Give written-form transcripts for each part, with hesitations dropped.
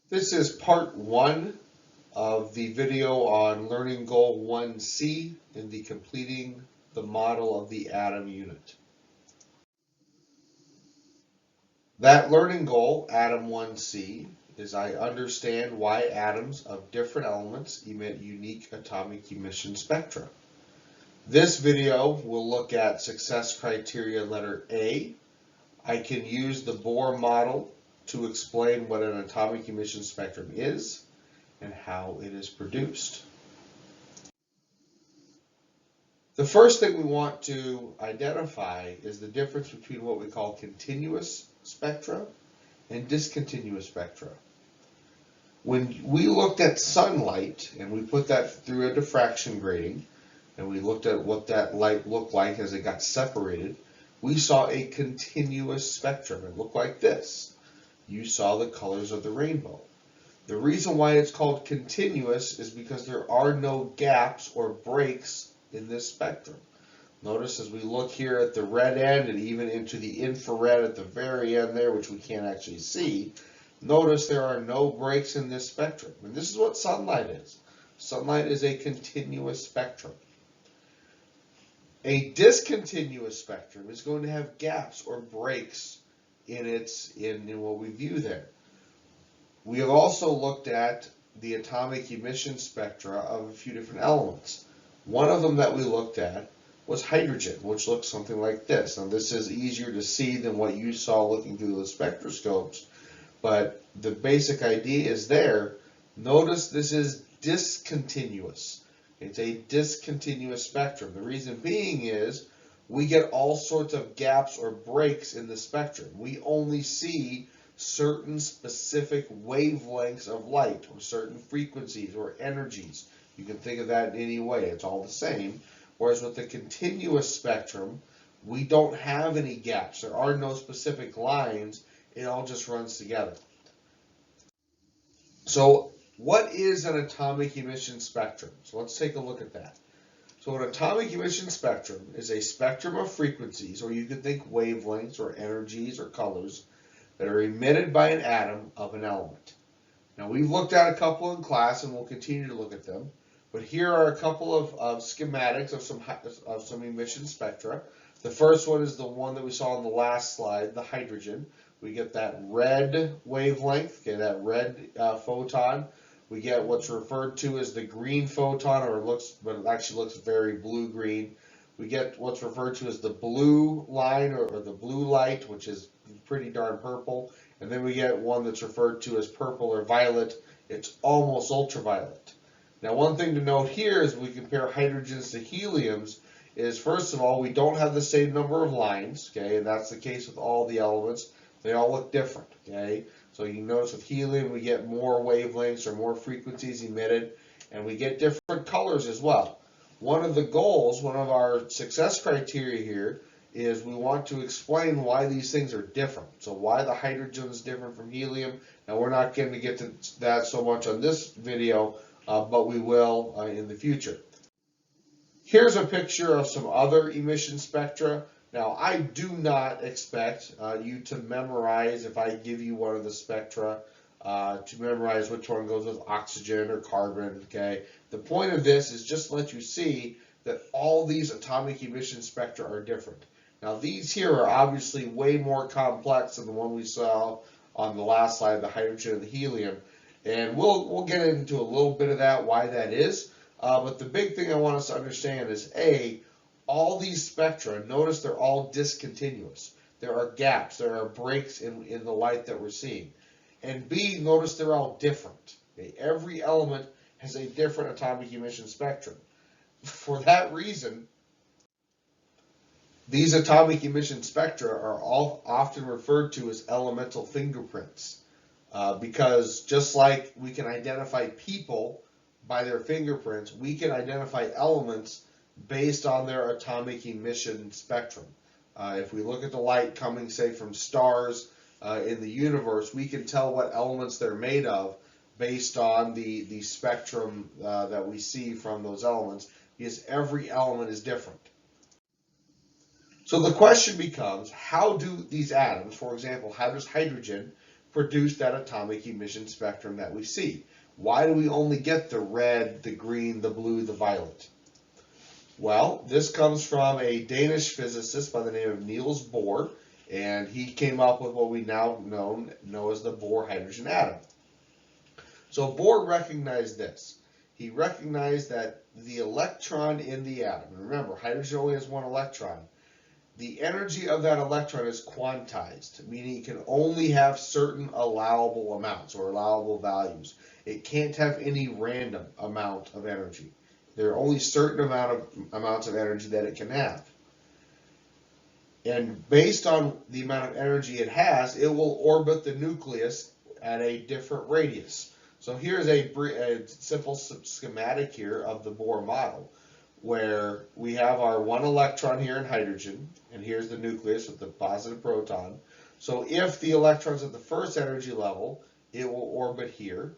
This is part 1 of the video on learning goal 1c in the completing the model of the atom unit. That learning goal, atom 1c, is I understand why atoms of different elements emit unique atomic emission spectra. This video will look at success criteria letter A. I can use the Bohr model to explain what an atomic emission spectrum is and how it is produced. The first thing we want to identify is the difference between what we call continuous spectra and discontinuous spectra. When we looked at sunlight and we put that through a diffraction grating and we looked at what that light looked like as it got separated, we saw a continuous spectrum. It looked like this. You saw the colors of the rainbow. The reason why it's called continuous is because there are no gaps or breaks in this spectrum. Notice as we look here at the red end and even into the infrared at the very end there, which we can't actually see, notice there are no breaks in this spectrum. And this is what sunlight is. Sunlight is a continuous spectrum. A discontinuous spectrum is going to have gaps or breaks in what we view there. We have also looked at the atomic emission spectra of a few different elements. One of them that we looked at was hydrogen, which looks something like this. Now this is easier to see than what you saw looking through the spectroscopes, but the basic idea is there. Notice this is discontinuous. It's a discontinuous spectrum. The reason being is we get all sorts of gaps or breaks in the spectrum. We only see certain specific wavelengths of light or certain frequencies or energies. You can think of that in any way. It's all the same. Whereas with the continuous spectrum, we don't have any gaps. There are no specific lines. It all just runs together. So what is an atomic emission spectrum? So let's take a look at that. So an atomic emission spectrum is a spectrum of frequencies, or you could think wavelengths or energies or colors, that are emitted by an atom of an element. Now we've looked at a couple in class and we'll continue to look at them, but here are a couple of schematics of some emission spectra. The first one is the one that we saw on the last slide, the hydrogen. We get that red wavelength, okay, that red photon. We get what's referred to as the green photon, but it actually looks very blue-green. We get what's referred to as the blue line or the blue light, which is pretty darn purple. And then we get one that's referred to as purple or violet. It's almost ultraviolet. Now one thing to note here is we compare hydrogens to heliums is, first of all, we don't have the same number of lines, okay, and that's the case with all the elements. They all look different, okay? So you notice with helium we get more wavelengths or more frequencies emitted, and we get different colors as well. One of the goals, one of our success criteria here, is we want to explain why these things are different. So why the hydrogen is different from helium. Now we're not going to get to that so much on this video, but we will in the future. Here's a picture of some other emission spectra. Now, I do not expect you to memorize, if I give you one of the spectra, to memorize which one goes with oxygen or carbon, okay? The point of this is just to let you see that all these atomic emission spectra are different. Now, these here are obviously way more complex than the one we saw on the last slide, the hydrogen and the helium. And we'll get into a little bit of that, why that is. But the big thing I want us to understand is, A, all these spectra, notice they're all discontinuous. There are gaps, there are breaks in the light that we're seeing. And B, notice they're all different. Okay? Every element has a different atomic emission spectrum. For that reason, these atomic emission spectra are all often referred to as elemental fingerprints. Because just like we can identify people by their fingerprints, we can identify elements based on their atomic emission spectrum. If we look at the light coming, say, from stars in the universe, we can tell what elements they're made of based on the spectrum that we see from those elements, because every element is different. So the question becomes, how do these atoms, for example, how does hydrogen produce that atomic emission spectrum that we see. Why do we only get the red, the green, the blue, the violet? Well, this comes from a Danish physicist by the name of Niels Bohr, and he came up with what we now know as the Bohr hydrogen atom. So Bohr recognized this. He recognized that the electron in the atom, and remember, hydrogen only has one electron, the energy of that electron is quantized, meaning it can only have certain allowable amounts or allowable values. It can't have any random amount of energy. There are only certain amounts of energy that it can have. And based on the amount of energy it has, it will orbit the nucleus at a different radius. So here's a simple schematic here of the Bohr model, where we have our one electron here in hydrogen, and here's the nucleus with the positive proton. So if the electron's at the first energy level, it will orbit here,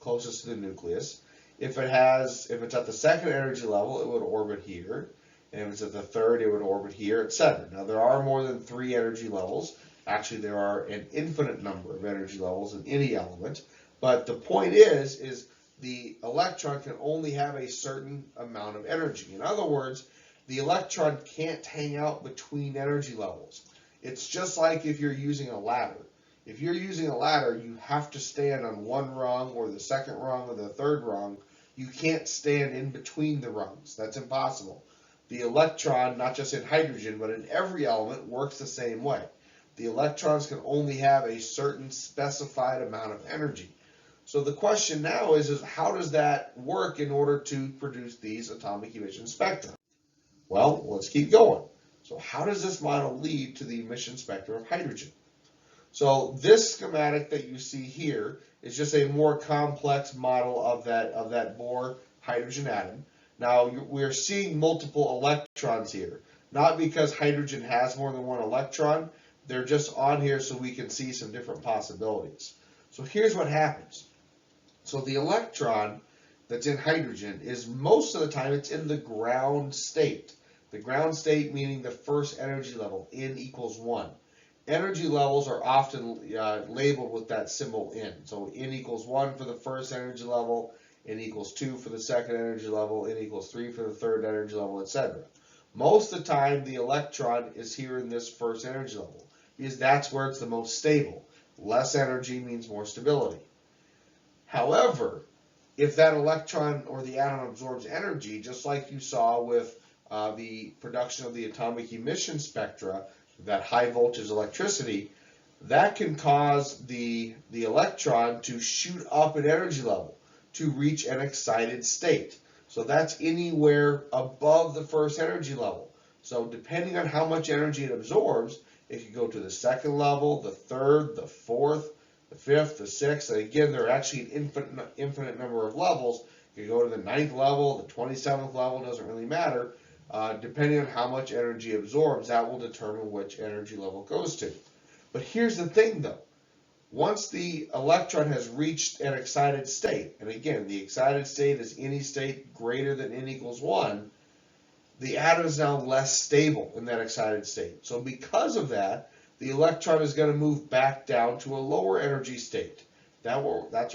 closest to the nucleus. If it's at the second energy level, it would orbit here. And if it's at the third, it would orbit here, etc. Now, there are more than 3 energy levels. Actually, there are an infinite number of energy levels in any element. But the point is the electron can only have a certain amount of energy. In other words, the electron can't hang out between energy levels. It's just like if you're using a ladder. If you're using a ladder, you have to stand on one rung or the second rung or the third rung. You can't stand in between the rungs. That's impossible. The electron, not just in hydrogen, but in every element, works the same way. The electrons can only have a certain specified amount of energy. So the question now is how does that work in order to produce these atomic emission spectra? Well, let's keep going. So how does this model lead to the emission spectra of hydrogen? So this schematic that you see here is just a more complex model of that Bohr hydrogen atom. Now we're seeing multiple electrons here, not because hydrogen has more than one electron. They're just on here so we can see some different possibilities. So here's what happens. So the electron that's in hydrogen is most of the time it's in the ground state. The ground state meaning the first energy level, N equals 1. Energy levels are often labeled with that symbol N. So N equals 1 for the first energy level, N equals 2 for the second energy level, N equals 3 for the third energy level, etc. Most of the time, the electron is here in this first energy level because that's where it's the most stable. Less energy means more stability. However, if that electron or the atom absorbs energy, just like you saw with the production of the atomic emission spectra, that high voltage electricity, that can cause the electron to shoot up in energy level to reach an excited state. So that's anywhere above the first energy level. So depending on how much energy it absorbs, it could go to the second level, the third, the fourth, the fifth, the sixth. And again, there are actually an infinite number of levels. You could go to the 9th level, the 27th level, doesn't really matter. Depending on how much energy absorbs, that will determine which energy level it goes to. But here's the thing though. Once the electron has reached an excited state, and again, the excited state is any state greater than N equals 1, the atom is now less stable in that excited state. So because of that, the electron is going to move back down to a lower energy state. That's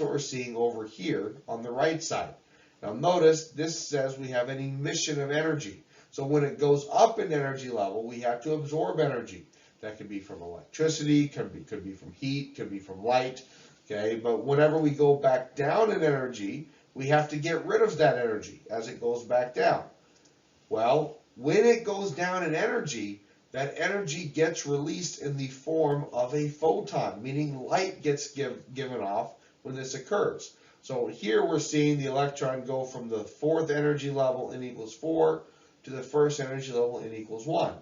what we're seeing over here on the right side. Now notice this says we have an emission of energy. So when it goes up in energy level, we have to absorb energy. That could be from electricity, could be from heat, could be from light. Okay, but whenever we go back down in energy, we have to get rid of that energy as it goes back down. Well, when it goes down in energy, that energy gets released in the form of a photon, meaning light gets given off when this occurs. So here we're seeing the electron go from the 4th energy level, N equals 4, to the first energy level, N equals 1.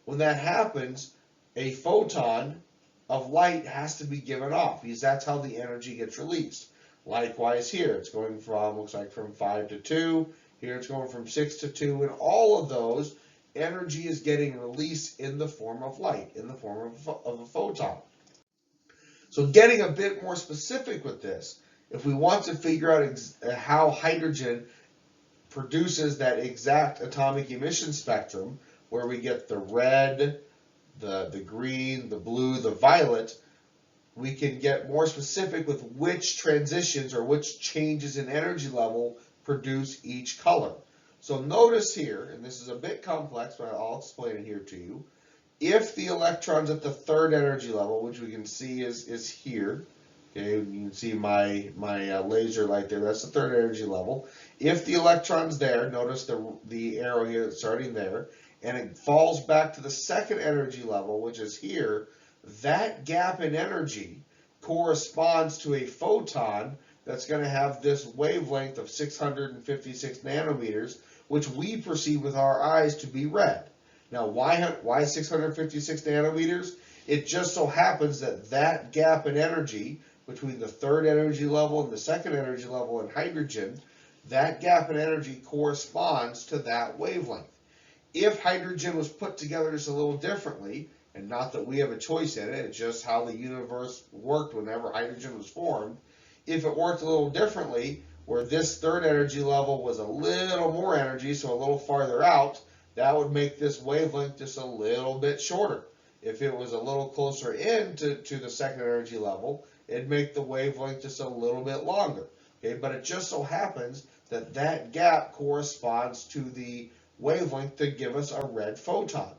When that happens, a photon of light has to be given off because that's how the energy gets released. Likewise here, it's going from, looks like from 5 to 2. Here it's going from 6 to 2. And all of those, energy is getting released in the form of light, in the form of a photon. So getting a bit more specific with this, if we want to figure out how hydrogen produces that exact atomic emission spectrum, where we get the red, the green, the blue, the violet, we can get more specific with which transitions or which changes in energy level produce each color. So notice here, and this is a bit complex, but I'll explain it here to you. If the electron's at the third energy level, which we can see is here, okay, you can see my laser light there, that's the third energy level. If the electron's there, notice the arrow here that's starting there, and it falls back to the second energy level, which is here, that gap in energy corresponds to a photon that's going to have this wavelength of 656 nanometers, which we perceive with our eyes to be red. Now, why 656 nanometers? It just so happens that that gap in energy between the third energy level and the second energy level in hydrogen, that gap in energy corresponds to that wavelength. If hydrogen was put together just a little differently, and not that we have a choice in it, it's just how the universe worked whenever hydrogen was formed, if it worked a little differently, where this third energy level was a little more energy, so a little farther out, that would make this wavelength just a little bit shorter. If it was a little closer in to the second energy level, it'd make the wavelength just a little bit longer. Okay, but it just so happens that that gap corresponds to the wavelength to give us a red photon.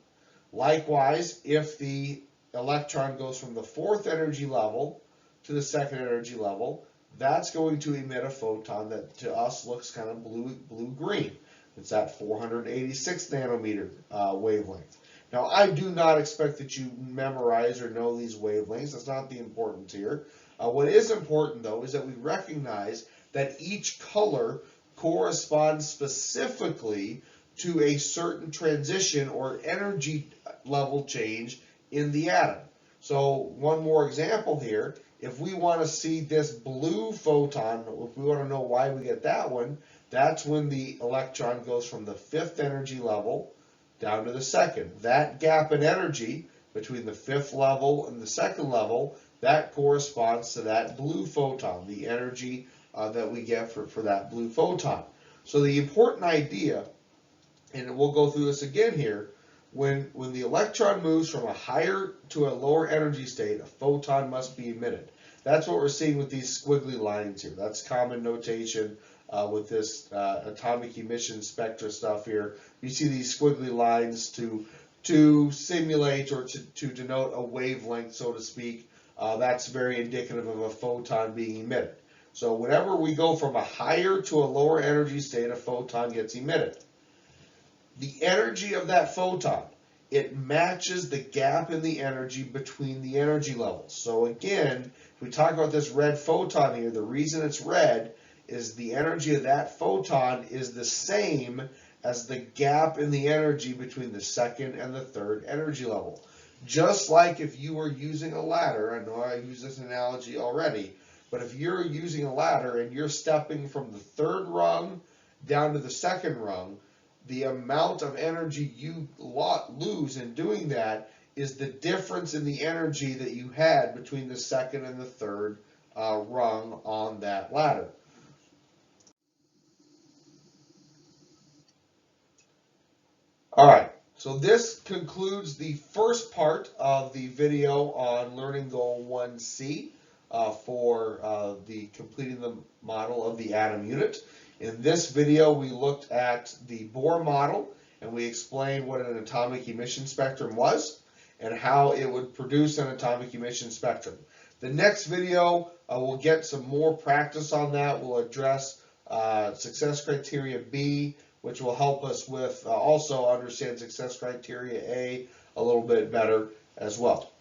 Likewise, if the electron goes from the fourth energy level to the second energy level, that's going to emit a photon that to us looks kind of blue-green. It's at 486 nanometer wavelength. Now, I do not expect that you memorize or know these wavelengths. That's not the importance here. What is important, though, is that we recognize that each color corresponds specifically to a certain transition or energy level change in the atom. So one more example here. If we want to see this blue photon, if we want to know why we get that one, that's when the electron goes from the fifth energy level down to the second. That gap in energy between the fifth level and the second level, that corresponds to that blue photon, the energy that we get for that blue photon. So the important idea, and we'll go through this again here, when the electron moves from a higher to a lower energy state, a photon must be emitted. That's what we're seeing with these squiggly lines here. That's common notation with this atomic emission spectra stuff here. You see these squiggly lines to simulate or to denote a wavelength, so to speak. That's very indicative of a photon being emitted. So whenever we go from a higher to a lower energy state, a photon gets emitted. The energy of that photon, it matches the gap in the energy between the energy levels. So again, if we talk about this red photon here, the reason it's red is the energy of that photon is the same as the gap in the energy between the second and the third energy level. Just like if you were using a ladder, I know I used this analogy already, but if you're using a ladder and you're stepping from the third rung down to the second rung, the amount of energy you lose in doing that is the difference in the energy that you had between the second and the third rung on that ladder. All right, so this concludes the first part of the video on Learning Goal 1C for the completing the model of the atom unit. In this video, we looked at the Bohr model, and we explained what an atomic emission spectrum was and how it would produce an atomic emission spectrum. The next video, we'll get some more practice on that. We'll address success criteria B, which will help us with also understand success criteria A a little bit better as well.